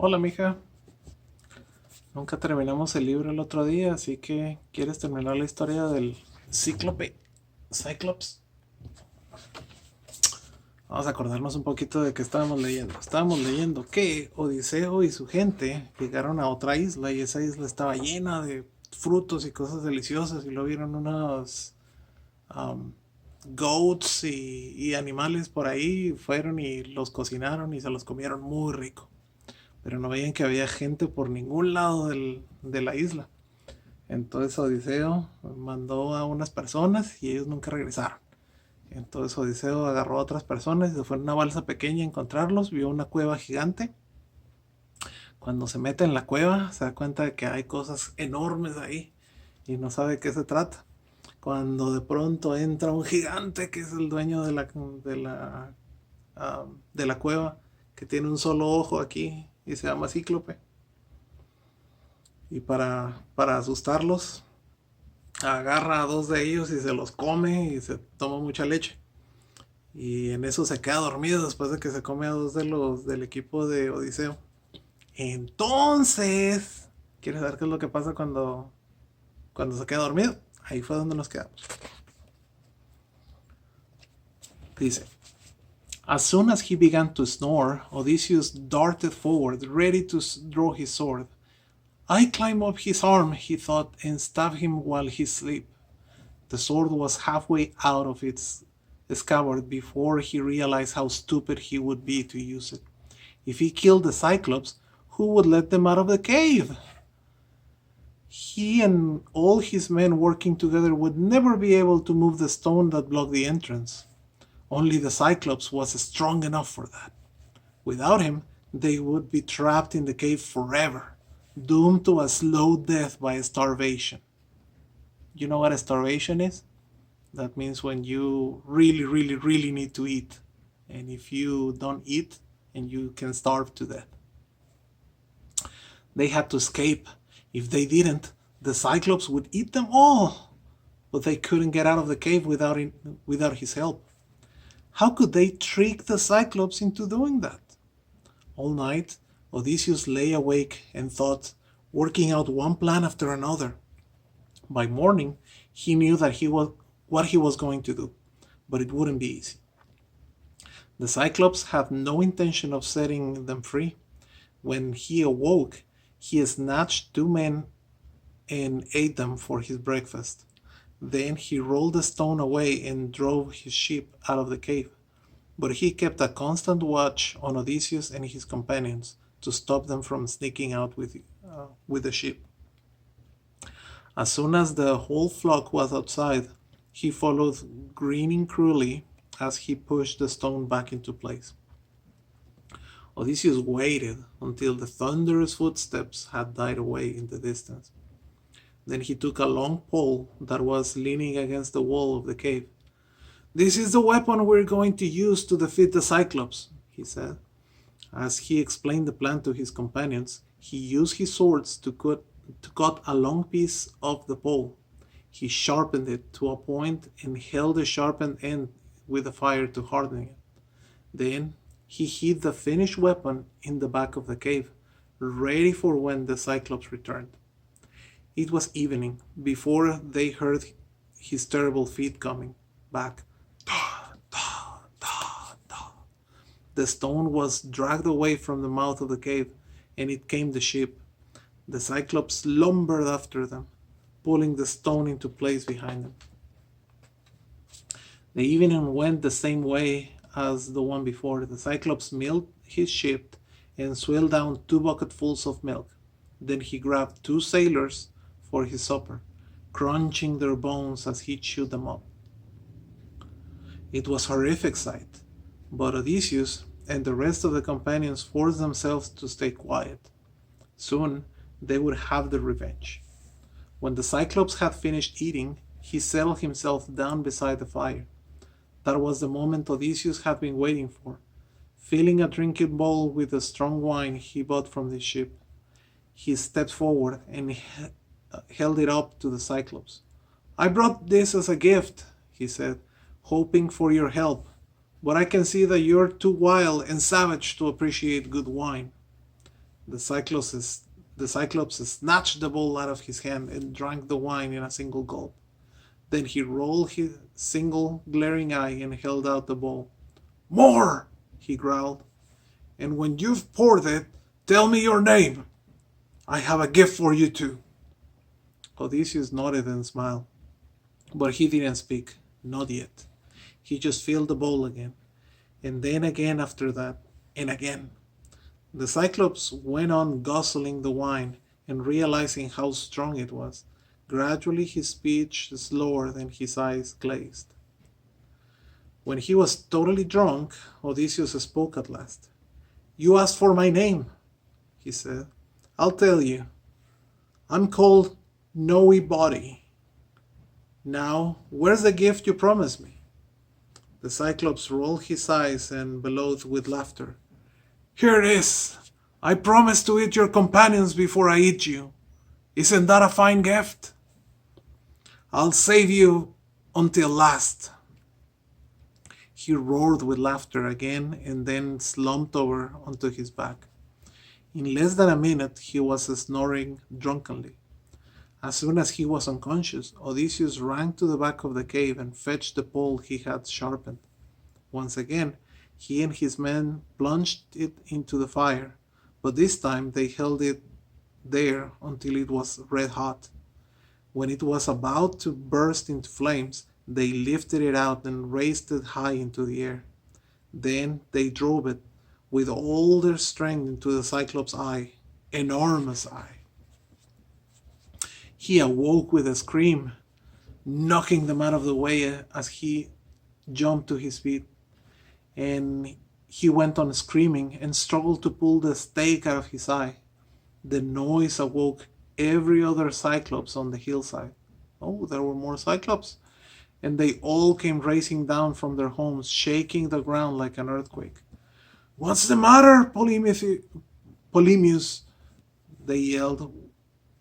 Hola, mija. Nunca terminamos el libro el otro día, así que ¿quieres terminar la historia del cíclope? Cyclops. Vamos a acordarnos un poquito de qué estábamos leyendo. Estábamos leyendo que Odiseo y su gente llegaron a otra isla y esa isla estaba llena de frutos y cosas deliciosas y luego vieron unos um, goats y animales por ahí, fueron y los cocinaron y se los comieron muy rico. Pero no veían que había gente por ningún lado de la isla. Entonces Odiseo mandó a unas personas y ellos nunca regresaron. Entonces Odiseo agarró a otras personas y se fue en una balsa pequeña a encontrarlos, vio una cueva gigante. Cuando se mete en la cueva se da cuenta de que hay cosas enormes ahí y no sabe de qué se trata. Cuando de pronto entra un gigante que es el dueño de la cueva, que tiene un solo ojo aquí y se llama Cíclope. Y para asustarlos, agarra a dos de ellos y se los come y se toma mucha leche. Y en eso se queda dormido después de que se come a dos de los del equipo de Odiseo. Entonces, ¿quieres saber qué es lo que pasa cuando se queda dormido? Ahí fue donde nos quedamos. Dice, as soon as he began to snore, Odysseus darted forward, ready to draw his sword. I climb up his arm, he thought, and stab him while he sleep. The sword was halfway out of its scabbard before he realized how stupid he would be to use it. If he killed the Cyclops, who would let them out of the cave? He and all his men working together would never be able to move the stone that blocked the entrance. Only the Cyclops was strong enough for that. Without him, they would be trapped in the cave forever, doomed to a slow death by starvation. You know what starvation is? That means when you really, really, really need to eat. And if you don't eat, and you can starve to death. They had to escape. If they didn't, the Cyclops would eat them all. But they couldn't get out of the cave without his help. How could they trick the Cyclops into doing that? All night, Odysseus lay awake and thought, working out one plan after another. By morning, he knew what he was going to do, but it wouldn't be easy. The Cyclops had no intention of setting them free. When he awoke, he snatched two men and ate them for his breakfast. Then he rolled the stone away and drove his ship out of the cave. But he kept a constant watch on Odysseus and his companions to stop them from sneaking out with the ship. As soon as the whole flock was outside, he followed, grinning cruelly as he pushed the stone back into place. Odysseus waited until the thunderous footsteps had died away in the distance. Then he took a long pole that was leaning against the wall of the cave. "This is the weapon we're going to use to defeat the Cyclops," he said. As he explained the plan to his companions, he used his swords to cut a long piece of the pole. He sharpened it to a point and held the sharpened end with the fire to harden it. Then he hid the finished weapon in the back of the cave, ready for when the Cyclops returned. It was evening before they heard his terrible feet coming back. Da, da, da, da. The stone was dragged away from the mouth of the cave, and it came the ship. The Cyclops lumbered after them, pulling the stone into place behind them. The evening went the same way as the one before. The Cyclops milled his ship and swilled down 2 bucketfuls of milk. Then he grabbed 2 sailors for his supper, crunching their bones as he chewed them up. It was a horrific sight, but Odysseus and the rest of the companions forced themselves to stay quiet. Soon they would have their revenge. When the Cyclops had finished eating, he settled himself down beside the fire. That was the moment Odysseus had been waiting for, filling a drinking bowl with the strong wine he bought from the ship. He stepped forward and held it up to the Cyclops. "I brought this as a gift," he said, "hoping for your help, but I can see that you're too wild and savage to appreciate good wine." The Cyclops, the Cyclops snatched the bowl out of his hand and drank the wine in a single gulp. Then he rolled his single glaring eye and held out the bowl. More! He growled. And when you've poured it, tell me your name. I have a gift for you too. Odysseus nodded and smiled, but he didn't speak, not yet. He just filled the bowl again, and then again after that, and again. The Cyclops went on guzzling the wine, and realizing how strong it was, gradually his speech slowed and his eyes glazed. When he was totally drunk, Odysseus spoke at last. You asked for my name, he said. I'll tell you. I'm called Snowy Body. Now, where's the gift you promised me? The Cyclops rolled his eyes and bellowed with laughter. Here it is. I promised to eat your companions before I eat you. Isn't that a fine gift? I'll save you until last. He roared with laughter again and then slumped over onto his back. In less than a minute, he was snoring drunkenly. As soon as he was unconscious, Odysseus ran to the back of the cave and fetched the pole he had sharpened. Once again, he and his men plunged it into the fire, but this time they held it there until it was red hot. When it was about to burst into flames, they lifted it out and raised it high into the air. Then they drove it with all their strength into the Cyclops' eye, enormous eye. He awoke with a scream, knocking them out of the way as he jumped to his feet. And he went on screaming and struggled to pull the stake out of his eye. The noise awoke every other Cyclops on the hillside. Oh, there were more Cyclops. And they all came racing down from their homes, shaking the ground like an earthquake. What's the matter, Polymus? They yelled.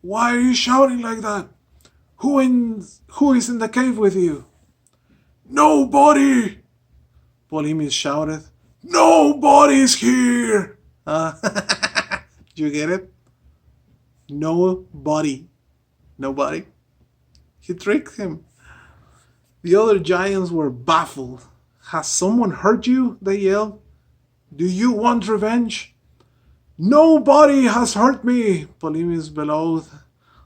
Why are you shouting like that? Who is in the cave with you? Nobody! Polymus shouted. Nobody's here! You get it? Nobody. Nobody? He tricked him. The other giants were baffled. Has someone hurt you? They yelled. Do you want revenge? Nobody has hurt me, Polymus bellowed.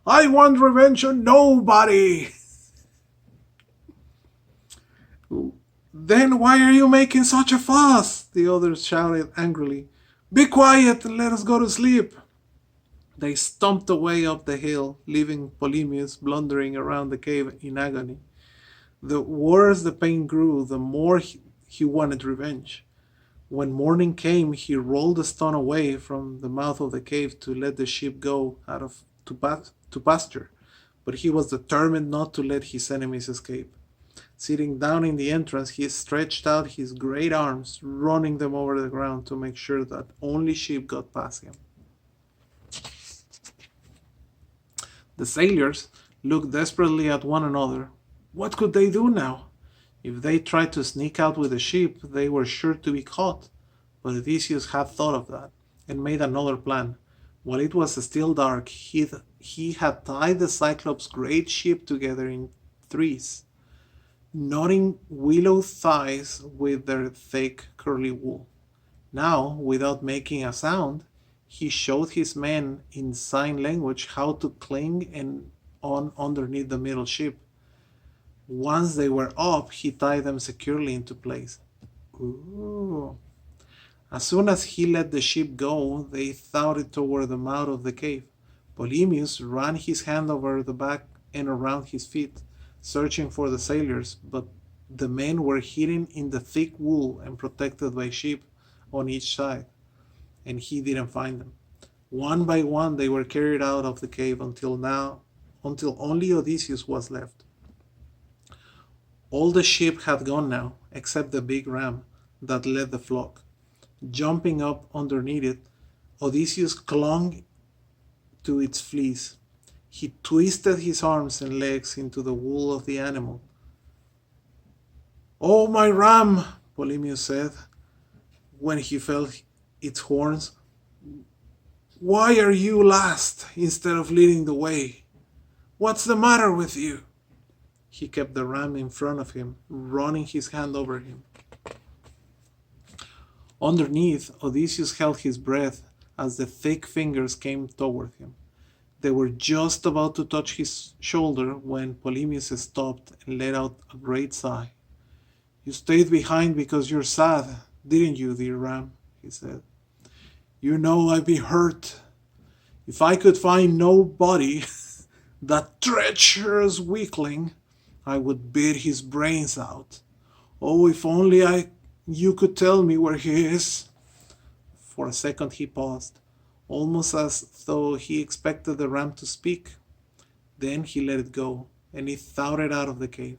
I want revenge on nobody. Then why are you making such a fuss? The others shouted angrily. Be quiet and let us go to sleep. They stomped away up the hill, leaving Polymus blundering around the cave in agony. The worse the pain grew, the more he wanted revenge. When morning came, he rolled the stone away from the mouth of the cave to let the sheep go to pasture, but he was determined not to let his enemies escape. Sitting down in the entrance, he stretched out his great arms, running them over the ground to make sure that only sheep got past him. The sailors looked desperately at one another. What could they do now? If they tried to sneak out with the sheep, they were sure to be caught. But Odysseus had thought of that and made another plan. While it was still dark, he had tied the Cyclops' great ship together in threes, knotting willow thighs with their thick, curly wool. Now, without making a sound, he showed his men in sign language how to cling on underneath the middle ship. Once they were up, he tied them securely into place. Ooh. As soon as he let the ship go, they thawed toward the mouth of the cave. Polymus ran his hand over the back and around his feet, searching for the sailors, but the men were hidden in the thick wool and protected by sheep on each side, and he didn't find them. One by one they were carried out of the cave until only Odysseus was left. All the sheep had gone now, except the big ram that led the flock. Jumping up underneath it, Odysseus clung to its fleece. He twisted his arms and legs into the wool of the animal. Oh, my ram, Polymus said, when he felt its horns. Why are you last instead of leading the way? What's the matter with you? He kept the ram in front of him, running his hand over him. Underneath, Odysseus held his breath as the thick fingers came toward him. They were just about to touch his shoulder when Polybius stopped and let out a great sigh. You stayed behind because you're sad, didn't you, dear ram? He said. You know I'd be hurt. If I could find no body, that treacherous weakling, I would beat his brains out. Oh, if only you could tell me where he is. For a second he paused, almost as though he expected the ram to speak. Then he let it go, and it thoughted out of the cave.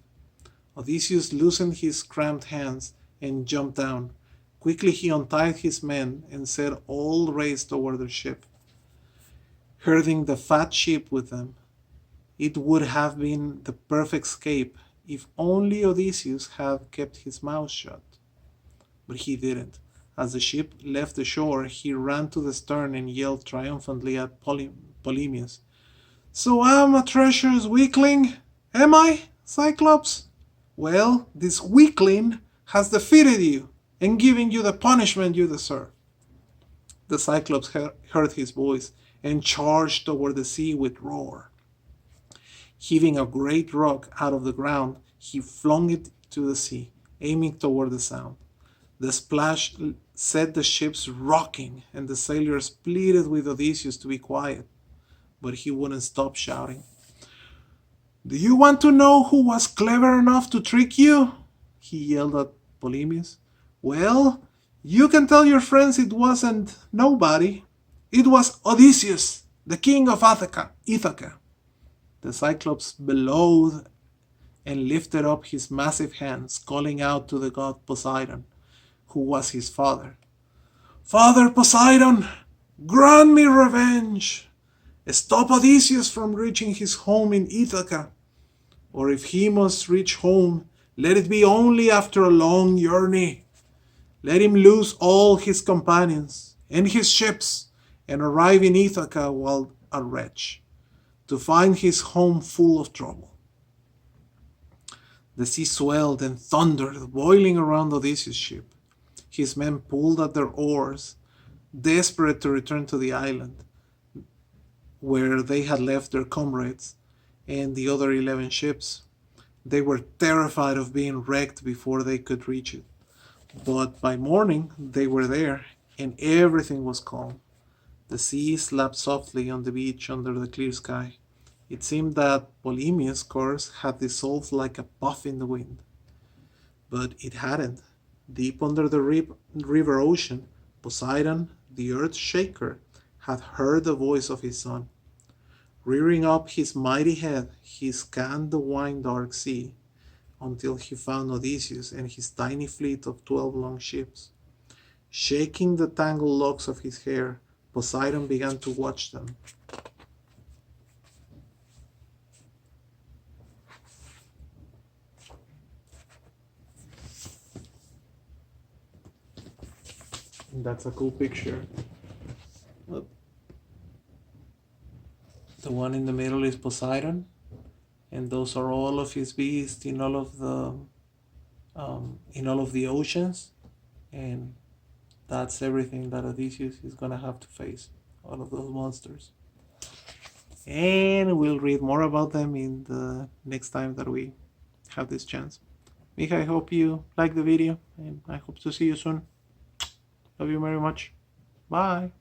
Odysseus loosened his cramped hands and jumped down. Quickly he untied his men and set all race toward their ship, herding the fat sheep with them. It would have been the perfect escape if only Odysseus had kept his mouth shut. But he didn't. As the ship left the shore, he ran to the stern and yelled triumphantly at Polybius. So I'm a treacherous weakling, am I, Cyclops? Well, this weakling has defeated you and given you the punishment you deserve. The Cyclops heard his voice and charged toward the sea with roar. Heaving a great rock out of the ground, he flung it to the sea, aiming toward the sound. The splash set the ships rocking, and the sailors pleaded with Odysseus to be quiet, but he wouldn't stop shouting. Do you want to know who was clever enough to trick you? He yelled at Polybius. Well, you can tell your friends it wasn't nobody. It was Odysseus, the king of Ithaca. The Cyclops bellowed and lifted up his massive hands, calling out to the god Poseidon, who was his father. Father Poseidon, grant me revenge. Stop Odysseus from reaching his home in Ithaca. Or if he must reach home, let it be only after a long journey. Let him lose all his companions and his ships and arrive in Ithaca while a wretch, to find his home full of trouble. The sea swelled and thundered, boiling around Odysseus' ship. His men pulled at their oars, desperate to return to the island, where they had left their comrades and the other 11 ships. They were terrified of being wrecked before they could reach it. But by morning, they were there, and everything was calm. The sea slapped softly on the beach under the clear sky. It seemed that Polybius' course had dissolved like a puff in the wind. But it hadn't. Deep under the river ocean, Poseidon, the earth shaker, had heard the voice of his son. Rearing up his mighty head, he scanned the wide dark sea until he found Odysseus and his tiny fleet of 12 long ships. Shaking the tangled locks of his hair, Poseidon began to watch them. That's a cool picture. Look. The one in the middle is Poseidon, and those are all of his beasts in all of the oceans, and that's everything that Odysseus is gonna have to face, all of those monsters. And we'll read more about them in the next time that we have this chance. Mika, I hope you like the video, and I hope to see you soon. Love you very much. Bye.